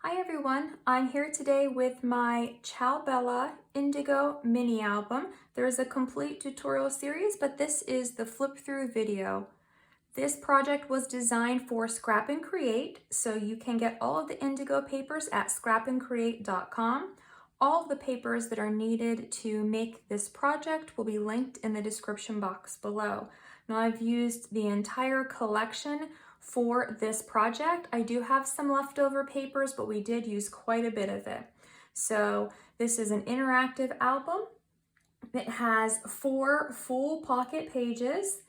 Hi everyone, I'm here today with my Ciao Indigo mini album. There's a complete tutorial series, but this is the flip through video. This project was designed for ScrapNCreate, so you can get all of the indigo papers at ScrapNCreate.com. All of the papers that are needed to make this project will be linked in the description box below. Now I've used the entire collection for this project. I do have some leftover papers, but we did use quite a bit of it. So this is an interactive album. It has 4 full pocket pages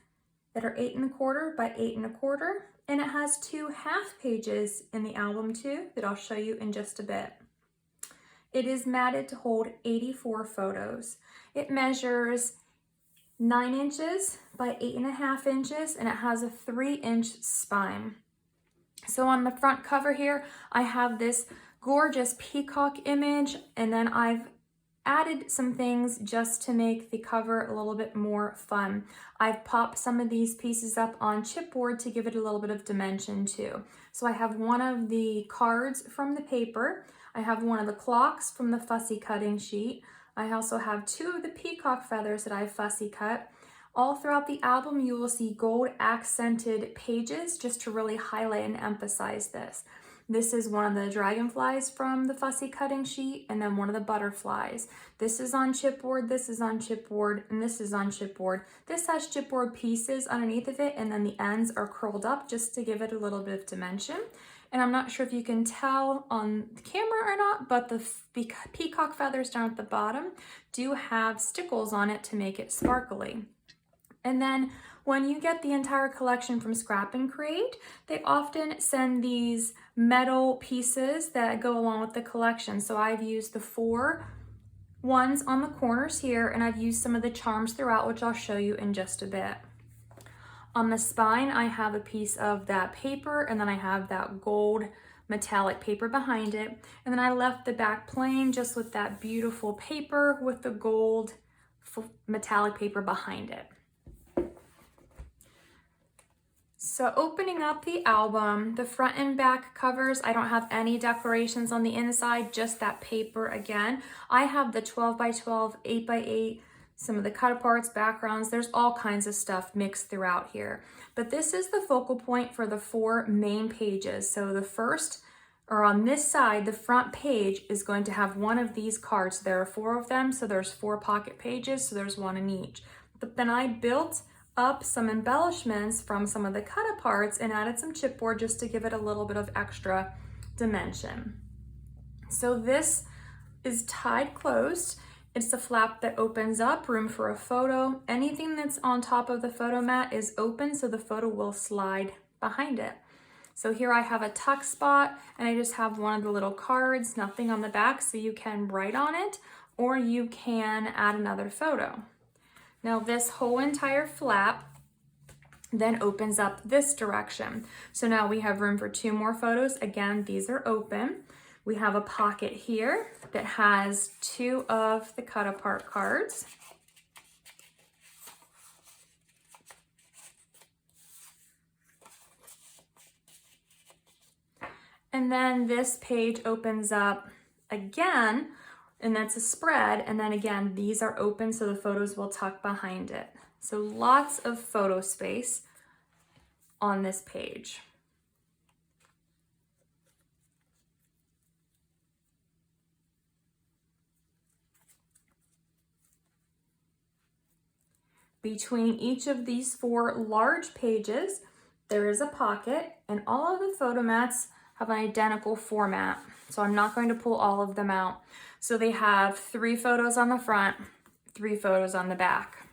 that are 8 1/4 by 8 1/4, and it has 2 half pages in the album too that I'll show you in just a bit. It is matted to hold 84 photos. It measures 9 inches by 8.5 inches, and it has a 3-inch spine. So on the front cover here, I have this gorgeous peacock image, and then I've added some things just to make the cover a little bit more fun. I've popped some of these pieces up on chipboard to give it a little bit of dimension too. So I have one of the cards from the paper. I have one of the clocks from the fussy cutting sheet. I also have 2 of the peacock feathers that I fussy cut. All throughout the album, you will see gold accented pages just to really highlight and emphasize this. This is one of the dragonflies from the fussy cutting sheet, and then one of the butterflies. This is on chipboard, this is on chipboard, and this is on chipboard. This has chipboard pieces underneath of it, and then the ends are curled up just to give it a little bit of dimension. And I'm not sure if you can tell on the camera or not, but the peacock feathers down at the bottom do have stickles on it to make it sparkly. And then when you get the entire collection from ScrapNCreate, they often send these metal pieces that go along with the collection. So I've used the 4 ones on the corners here, and I've used some of the charms throughout, which I'll show you in just a bit. On the spine, I have a piece of that paper, and then I have that gold metallic paper behind it. And then I left the back plain just with that beautiful paper with the gold metallic paper behind it. So opening up the album, the front and back covers, I don't have any decorations on the inside, just that paper again. I have the 12 by 12, 8 by 8, some of the cut aparts, backgrounds, there's all kinds of stuff mixed throughout here. But this is the focal point for the 4 main pages. So the first, or on this side, the front page is going to have one of these cards. There are 4 of them, so there's 4 pocket pages, so there's 1 in each. But then I built up some embellishments from some of the cut aparts and added some chipboard just to give it a little bit of extra dimension. So this is tied closed. It's the flap that opens up, room for a photo. Anything that's on top of the photo mat is open, so the photo will slide behind it. So here I have a tuck spot, and I just have one of the little cards, nothing on the back, so you can write on it, or you can add another photo. Now this whole entire flap then opens up this direction. So now we have room for 2 more photos. Again, these are open. We have a pocket here that has 2 of the cut apart cards. And then this page opens up again, and that's a spread, and then again, these are open so the photos will tuck behind it. So lots of photo space on this page. Between each of these 4 large pages, there is a pocket, and all of the photo mats have an identical format. So I'm not going to pull all of them out. So they have 3 photos on the front, 3 photos on the back.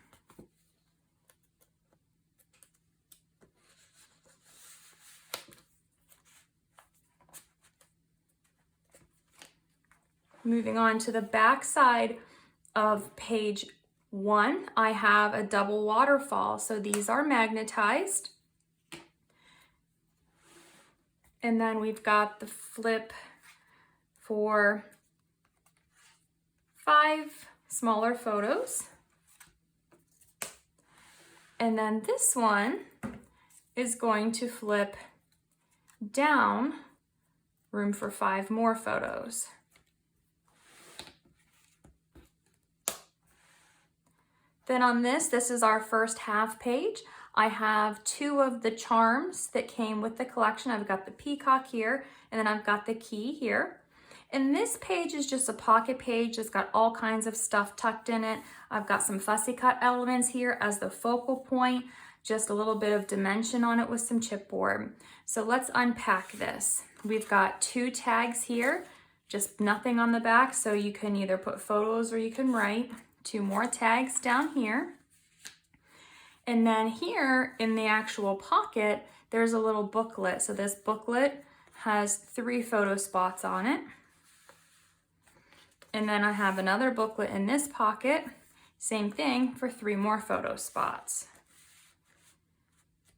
Moving on to the back side of page 1, I have a double waterfall. So these are magnetized. And then we've got the flip for 5 smaller photos. And then this one is going to flip down room for 5 more photos. Then on this is our first half page. I have 2 of the charms that came with the collection. I've got the peacock here, and then I've got the key here. And this page is just a pocket page. It's got all kinds of stuff tucked in it. I've got some fussy cut elements here as the focal point, just a little bit of dimension on it with some chipboard. So let's unpack this. We've got 2 tags here, just nothing on the back, so you can either put photos or you can write. 2 more tags down here. And then here in the actual pocket, there's a little booklet. So this booklet has 3 photo spots on it. And then I have another booklet in this pocket, same thing for 3 more photo spots.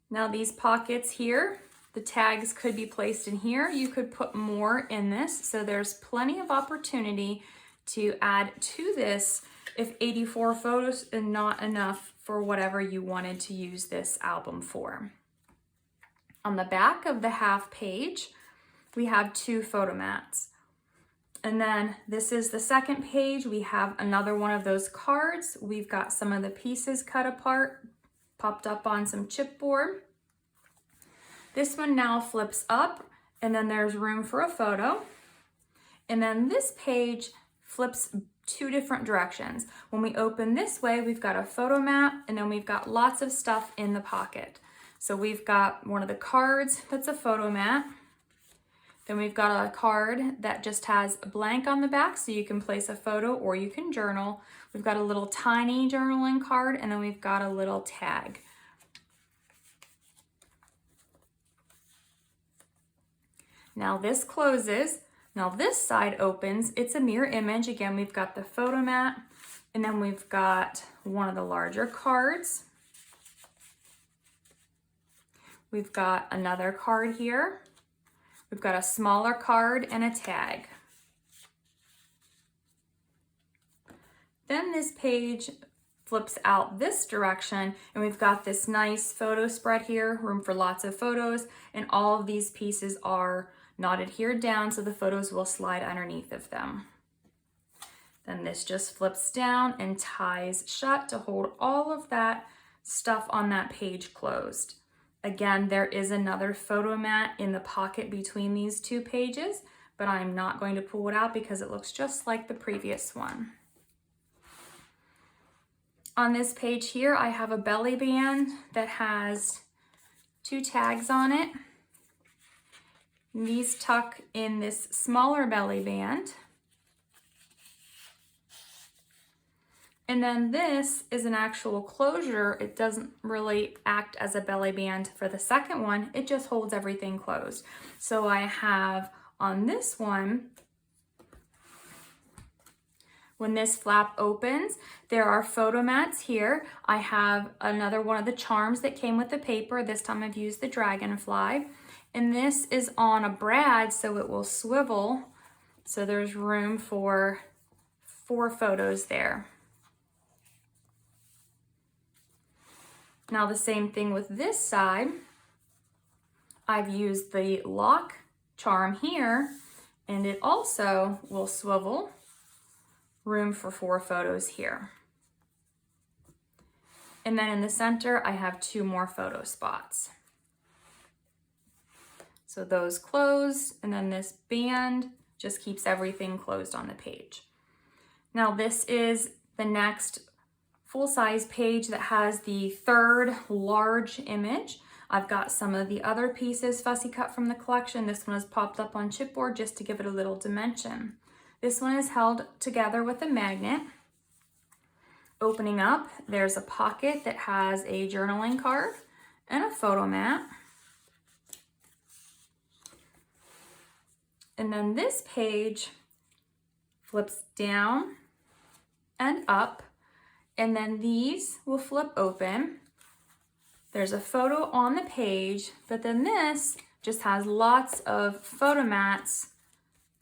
Now these pockets here, the tags could be placed in here. You could put more in this. So there's plenty of opportunity to add to this if 84 photos is not enough for whatever you wanted to use this album for. On the back of the half page, we have 2 photo mats. And then this is the second page. We have another one of those cards. We've got some of the pieces cut apart, popped up on some chipboard. This one now flips up, and then there's room for a photo. And then this page flips 2 different directions. When we open this way, we've got a photo mat, and then we've got lots of stuff in the pocket. So we've got one of the cards that's a photo mat. Then we've got a card that just has a blank on the back, so you can place a photo or you can journal. We've got a little tiny journaling card, and then we've got a little tag. Now this closes. Now this side opens. It's a mirror image. Again, we've got the photo mat, and then we've got one of the larger cards. We've got another card here. We've got a smaller card and a tag. Then this page flips out this direction, and we've got this nice photo spread here, room for lots of photos, and all of these pieces are not adhered down, so the photos will slide underneath of them. Then this just flips down and ties shut to hold all of that stuff on that page closed. Again, there is another photo mat in the pocket between these 2 pages, but I'm not going to pull it out because it looks just like the previous one. On this page here, I have a belly band that has 2 tags on it. These tuck in this smaller belly band. And then this is an actual closure. It doesn't really act as a belly band for the second one. It just holds everything closed. So I have on this one, when this flap opens, there are photo mats here. I have another one of the charms that came with the paper. This time I've used the dragonfly. And this is on a brad, so it will swivel. So there's room for 4 photos there. Now the same thing with this side. I've used the lock charm here, and it also will swivel. Room for 4 photos here. And then in the center, I have 2 more photo spots. So those close, and then this band just keeps everything closed on the page. Now this is the next full-size page that has the 3rd large image. I've got some of the other pieces fussy cut from the collection. This one is popped up on chipboard just to give it a little dimension. This one is held together with a magnet. Opening up, there's a pocket that has a journaling card and a photo mat. And then this page flips down and up, and then these will flip open. There's a photo on the page, but then this just has lots of photo mats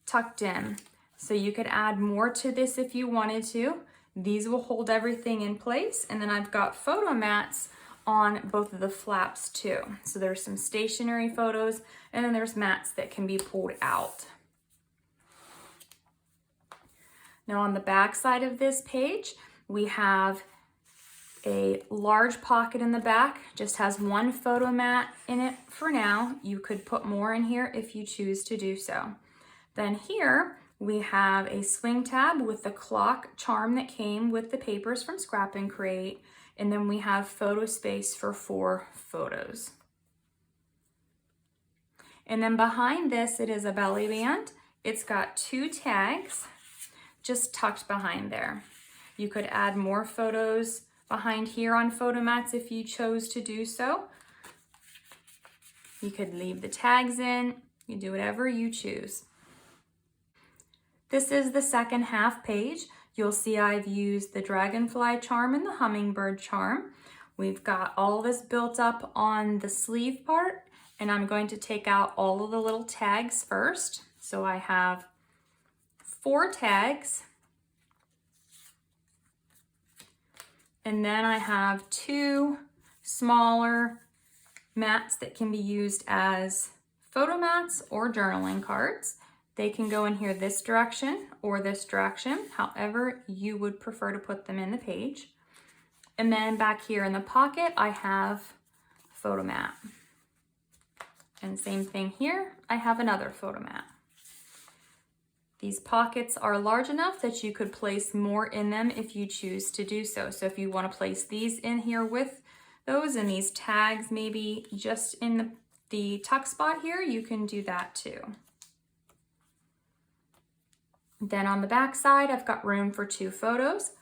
tucked in. So you could add more to this if you wanted to. These will hold everything in place. And then I've got photo mats on both of the flaps too. So there's some stationary photos, and then there's mats that can be pulled out. Now on the back side of this page, we have a large pocket in the back, just has one photo mat in it for now. You could put more in here if you choose to do so. Then here we have a swing tab with the clock charm that came with the papers from ScrapNCreate, and then we have photo space for 4 photos. And then behind this, it is a belly band. It's got 2 tags just tucked behind there. You could add more photos behind here on photo mats if you chose to do so. You could leave the tags in. You do whatever you choose. This is the second half page. You'll see I've used the dragonfly charm and the hummingbird charm. We've got all this built up on the sleeve part, and I'm going to take out all of the little tags first. So I have 4 tags. And then I have 2 smaller mats that can be used as photo mats or journaling cards. They can go in here this direction or this direction, however you would prefer to put them in the page. And then back here in the pocket, I have a photo mat. And same thing here, I have another photo mat. These pockets are large enough that you could place more in them if you choose to do so. So if you want to place these in here with those and these tags maybe just in the tuck spot here, you can do that too. Then on the back side, I've got room for 2 photos.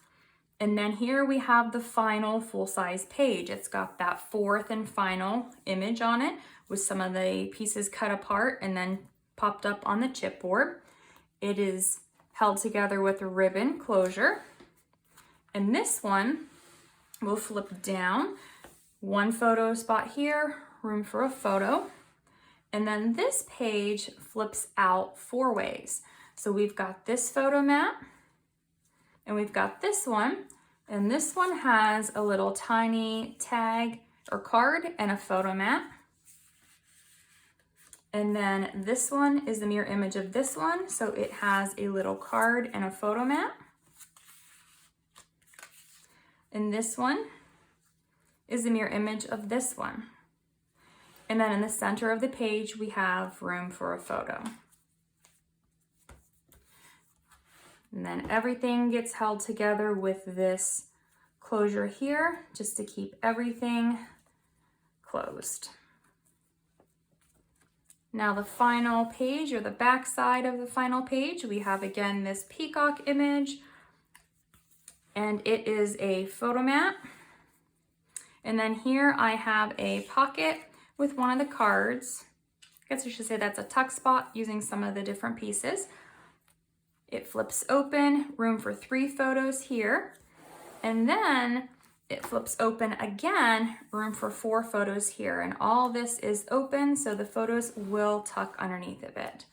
And then here we have the final full-size page. It's got that 4th and final image on it with some of the pieces cut apart and then popped up on the chipboard. It is held together with a ribbon closure. And this one will flip down. 1 photo spot here, room for a photo. And then this page flips out 4 ways. So we've got this photo mat, and we've got this one, and this one has a little tiny tag or card and a photo mat. And then this one is the mirror image of this one, so it has a little card and a photo mat. And this one is the mirror image of this one. And then in the center of the page, we have room for a photo. And then everything gets held together with this closure here, just to keep everything closed. Now the final page, or the back side of the final page, we have again this peacock image, and it is a photo mat. And then here I have a pocket with one of the cards. I guess I should say that's a tuck spot using some of the different pieces. It flips open, room for 3 photos here. And then it flips open again, room for 4 photos here. And all this is open, so the photos will tuck underneath of it.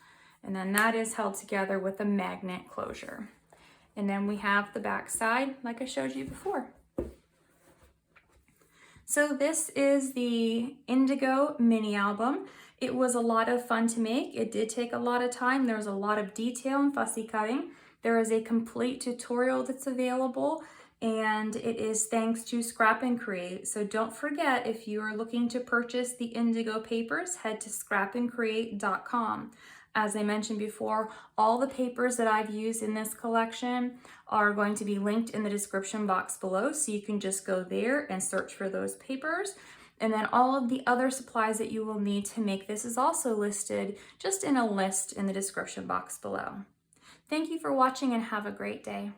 And then that is held together with a magnet closure. And then we have the back side, like I showed you before. So this is the Indigo mini album. It was a lot of fun to make. It did take a lot of time. There was a lot of detail and fussy cutting. There is a complete tutorial that's available, and it is thanks to ScrapNCreate. So don't forget, if you are looking to purchase the Indigo papers, head to ScrapNCreate.com. As I mentioned before, all the papers that I've used in this collection are going to be linked in the description box below, so you can just go there and search for those papers. And then all of the other supplies that you will need to make this is also listed just in a list in the description box below. Thank you for watching and have a great day.